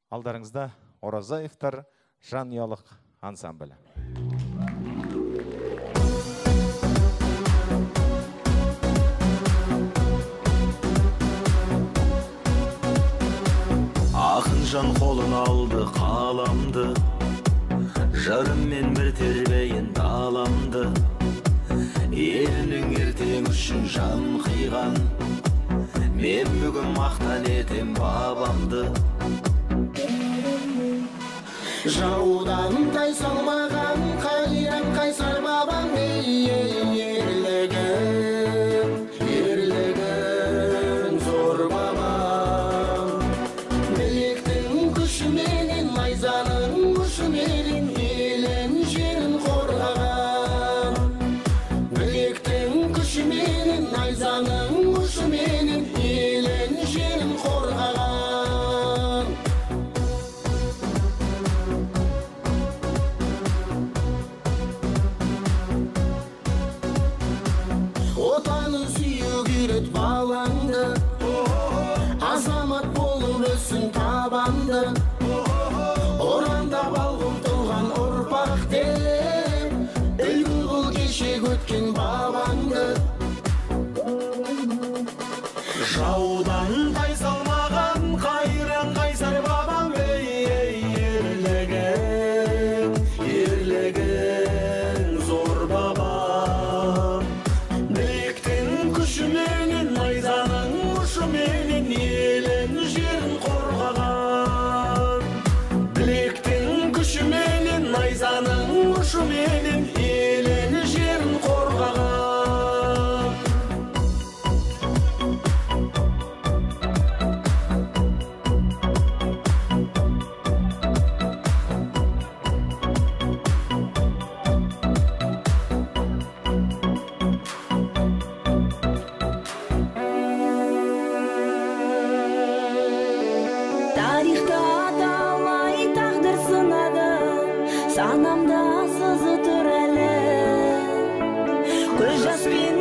Алдарыңызда Оразаевтар жанұялық ансамблі. Ақын жан қолын алды қаламды, жырыммен бір тербейін таламды. Елінің ертең үшін жан қиған, мен бүгін мақтан етем бабамды. Жаудан тайсалмаған қайран қайсар бабам, ерлігін зор бабам. Білектің күшіменен, найзаның ұшыменен елін жерін қорғаған. Білектің күшіменен, найзаның ұшыменен елін жерін қорғаған. Отанын сүйіп үйрет балаңды, азамат болып өссін табанды. Орандап ал ұмтылған ұрпақ деп, үлгі қыл кешек өткен бабаңды. Жаудан тайсалмаған қайран қайсар бабам, ерлігін зор бабам. Білектің күшіменен, найзаның ұшыменен елін жерін қорғаған. Білектің күшіменен, найзаның ұшыменен елін жерін қорғаған. Тарихта талай тағдыр сынады, санамда сызы тұр әлі. Көз жаспен